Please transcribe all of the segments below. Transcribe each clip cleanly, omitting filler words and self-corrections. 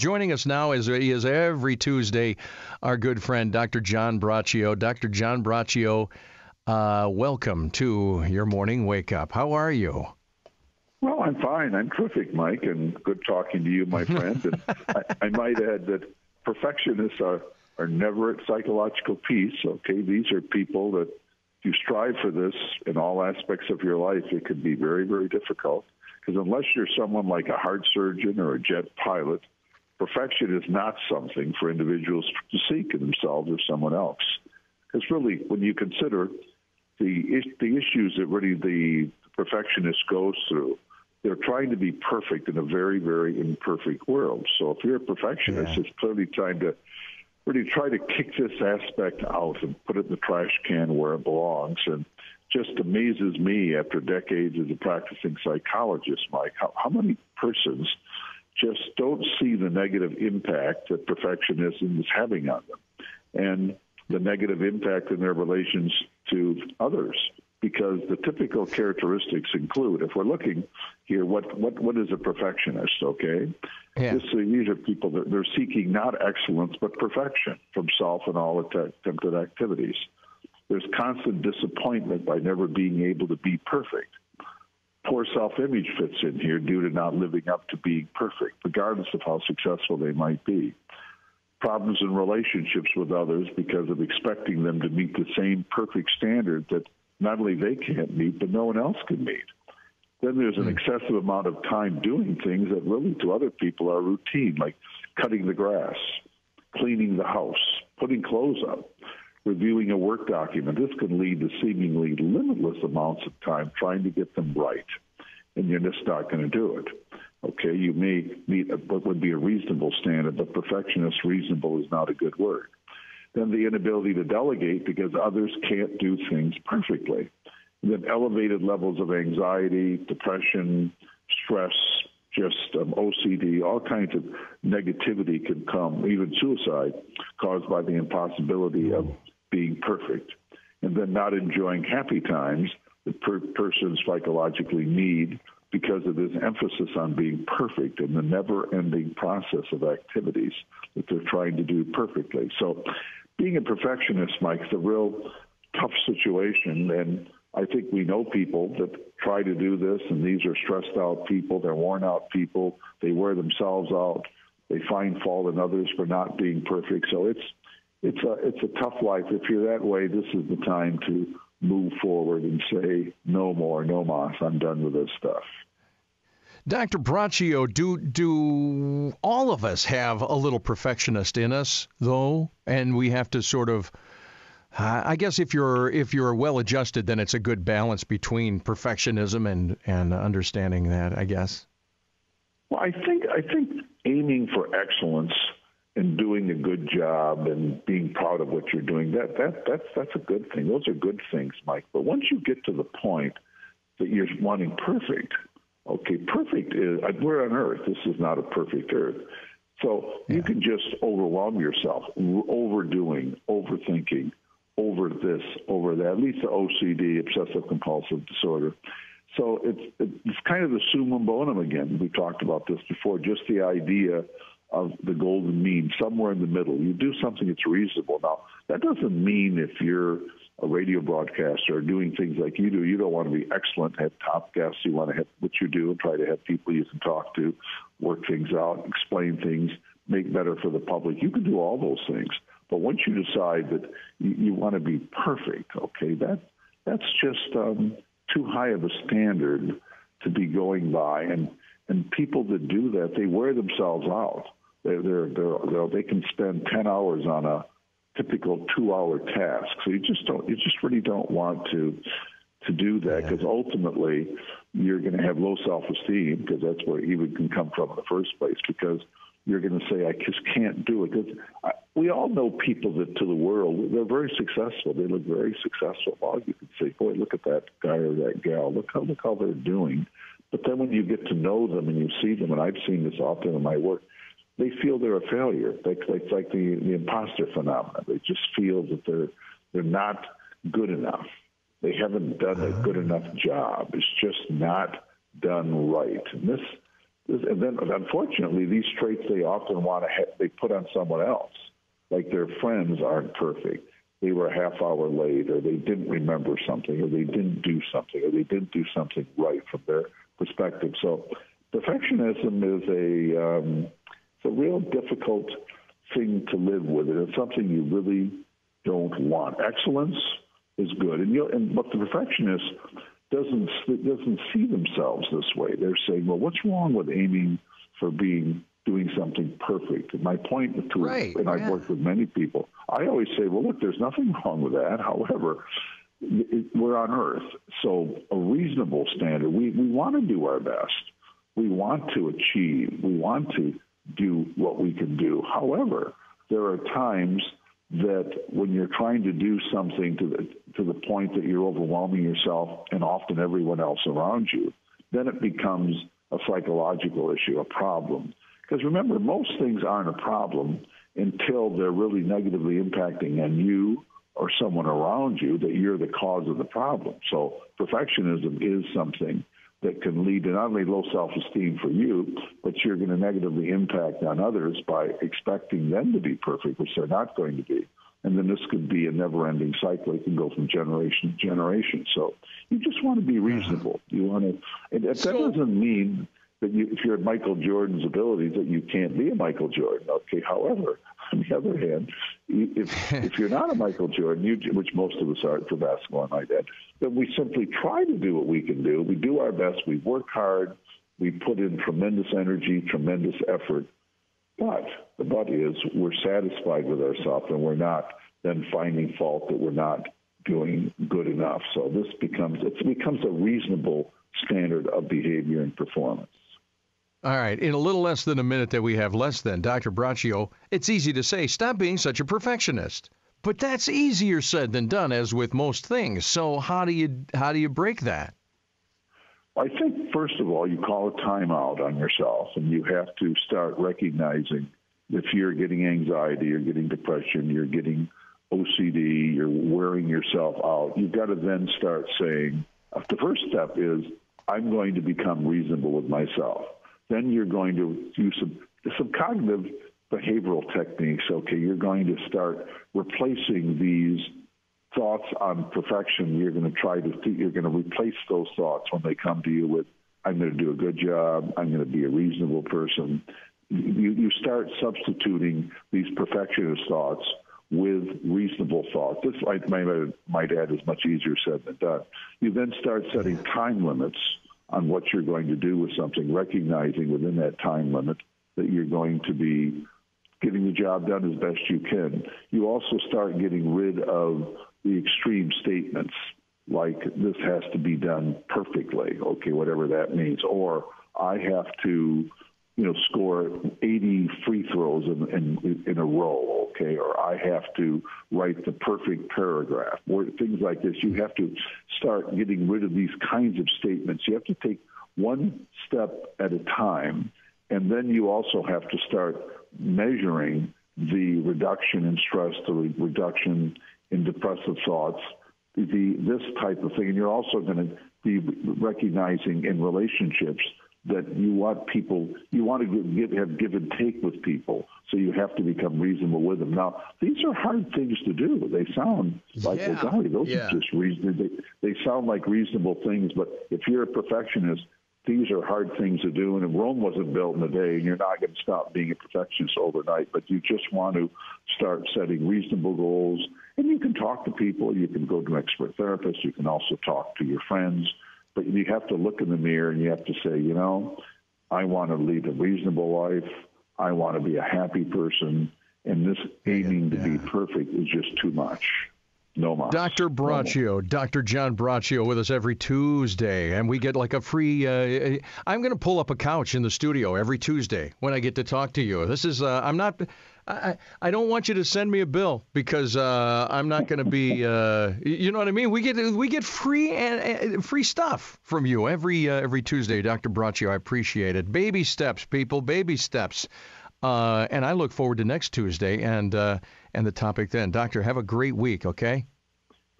Joining us now, as he is every Tuesday, our good friend, Dr. John Braccio. Dr. John Braccio, welcome to your morning wake-up. How are you? Well, I'm fine. I'm terrific, Mike, and good talking to you, my friend. And I might add that perfectionists are never at psychological peace, okay? These are people that, if you strive for this in all aspects of your life, it can be very, very difficult. Because unless you're someone like a heart surgeon or a jet pilot, perfection is not something for individuals to seek in themselves or someone else. Because really, when you consider the issues that really the perfectionist goes through, they're trying to be perfect in a very, very imperfect world. So if you're a perfectionist, it's clearly time to really try to kick this aspect out and put it in the trash can where it belongs. And just amazes me after decades as a practicing psychologist, Mike, how many persons just don't see the negative impact that perfectionism is having on them and the negative impact in their relations to others. Because the typical characteristics include, if we're looking here, what is a perfectionist, okay? Yeah. These are people that they're seeking not excellence, but perfection from self and all attempted activities. There's constant disappointment by never being able to be perfect. Poor self-image fits in here due to not living up to being perfect, regardless of how successful they might be. Problems in relationships with others because of expecting them to meet the same perfect standard that not only they can't meet, but no one else can meet. Then there's an excessive amount of time doing things that really to other people are routine, like cutting the grass, cleaning the house, putting clothes up, reviewing a work document. This can lead to seemingly limitless amounts of time trying to get them right, and you're just not going to do it. Okay, you may meet what would be a reasonable standard, but perfectionist reasonable is not a good word. Then the inability to delegate because others can't do things perfectly. And then elevated levels of anxiety, depression, stress, just OCD, all kinds of negativity can come, even suicide, caused by the impossibility of being perfect. And then not enjoying happy times that persons psychologically need because of this emphasis on being perfect and the never-ending process of activities that they're trying to do perfectly. So being a perfectionist, Mike, is a real tough situation, and I think we know people that try to do this, and these are stressed out people, they're worn out people, they wear themselves out, they find fault in others for not being perfect. So it's a tough life. If you're that way, this is the time to move forward and say, no more, no mas, I'm done with this stuff. Dr. Braccio, do all of us have a little perfectionist in us, though? And we have to sort of, I guess if you're well-adjusted, then it's a good balance between perfectionism and understanding that, I guess. Well, I think aiming for excellence and doing a good job and being proud of what you're doing, that's a good thing. Those are good things, Mike. But once you get to the point that you're wanting perfect, okay, perfect is, we're on Earth. This is not a perfect Earth. So you can just overwhelm yourself, overdoing, overthinking, over this, over that, at least the OCD, obsessive-compulsive disorder. So it's kind of the summum bonum again. We talked about this before, just the idea of the golden mean, somewhere in the middle. You do something that's reasonable. Now, that doesn't mean if you're a radio broadcaster or doing things like you do, you don't want to be excellent, have top guests. You want to have what you do and try to have people you can talk to, work things out, explain things, make better for the public. You can do all those things. But once you decide that you want to be perfect, okay, that's just too high of a standard to be going by. And people that do that, they wear themselves out. They can spend 10 hours on a typical 2-hour task. So you just really don't want to do that, because ultimately you're going to have low self-esteem, because that's where even can come from in the first place, because you're going to say, I just can't do it. Because we all know people that to the world, they're very successful. They look very successful. Well, you can say, boy, look at that guy or that gal. Look how they're doing. But then when you get to know them and you see them, and I've seen this often in my work, they feel they're a failure. It's like the imposter phenomenon. They just feel that they're not good enough. They haven't done a good enough job. It's just not done right. And And then, unfortunately, these traits they often want to they put on someone else. Like their friends aren't perfect. They were a half hour late, or they didn't remember something, or they didn't do something, or they didn't do something right from their perspective. So perfectionism is it's a real difficult thing to live with. It's something you really don't want. Excellence is good, but the perfectionist doesn't see themselves this way. They're saying, well, what's wrong with aiming for doing something perfect? And my point and I've worked with many people, I always say, well, look, there's nothing wrong with that. However, we're on Earth, so a reasonable standard. We want to do our best. We want to achieve. We want to do what we can do. However, there are times that when you're trying to do something to the point that you're overwhelming yourself and often everyone else around you, then it becomes a psychological issue, a problem. Because remember, most things aren't a problem until they're really negatively impacting on you or someone around you, that you're the cause of the problem. So perfectionism is something that can lead to not only low self-esteem for you, but you're going to negatively impact on others by expecting them to be perfect, which they're not going to be. And then this could be a never-ending cycle. It can go from generation to generation. So you just want to be reasonable. You want to, and that doesn't mean that if you're at Michael Jordan's abilities, that you can't be a Michael Jordan. Okay, however, on the other hand, if you're not a Michael Jordan, which most of us aren't for basketball, I might add, then we simply try to do what we can do. We do our best. We work hard. We put in tremendous energy, tremendous effort. But the but is we're satisfied with ourselves, and we're not then finding fault that we're not doing good enough. So it becomes a reasonable standard of behavior and performance. All right. In a little less than a minute that we have less than, Dr. Braccio, it's easy to say, stop being such a perfectionist. But that's easier said than done, as with most things. So how do you break that? I think, first of all, you call a timeout on yourself, and you have to start recognizing if you're getting anxiety, you're getting depression, you're getting OCD, you're wearing yourself out. You've got to then start saying, the first step is, I'm going to become reasonable with myself. Then you're going to use some cognitive behavioral techniques. Okay, you're going to start replacing these thoughts on perfection. You're going to replace those thoughts when they come to you with, I'm going to do a good job, I'm going to be a reasonable person. You start substituting these perfectionist thoughts with reasonable thoughts. This, I might add, is much easier said than done. You then start setting time limits on what you're going to do with something, recognizing within that time limit that you're going to be getting the job done as best you can. You also start getting rid of the extreme statements, like this has to be done perfectly, okay, whatever that means, or I have to, score 80 free throws in a row, okay, or I have to write the perfect paragraph, or things like this. You have to start getting rid of these kinds of statements. You have to take one step at a time, and then you also have to start measuring the reduction in stress, the reduction in depressive thoughts, this type of thing. And you're also going to be recognizing in relationships that you want to have give and take with people, so you have to become reasonable with them. Now, these are hard things to do. They sound like, well, golly, those are just reasonable. They sound like reasonable things, but if you're a perfectionist, these are hard things to do. And Rome wasn't built in a day, and you're not going to stop being a perfectionist overnight, but you just want to start setting reasonable goals. And you can talk to people. You can go to an expert therapist. You can also talk to your friends. But you have to look in the mirror and you have to say, I want to lead a reasonable life. I want to be a happy person. And this aiming to be perfect is just too much. No more. Dr. Braccio, Dr. John Braccio with us every Tuesday. And we get like a free, I'm going to pull up a couch in the studio every Tuesday when I get to talk to you. This is, I don't want you to send me a bill because I'm not going to be, you know what I mean? We get free stuff from you every Tuesday, Dr. Braccio. I appreciate it. Baby steps, people, baby steps. And I look forward to next Tuesday and the topic then. Doctor, have a great week, okay?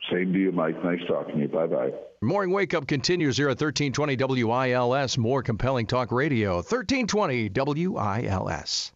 Same to you, Mike. Nice talking to you. Bye-bye. Morning Wake Up continues here at 1320 WILS. More compelling talk radio. 1320 WILS.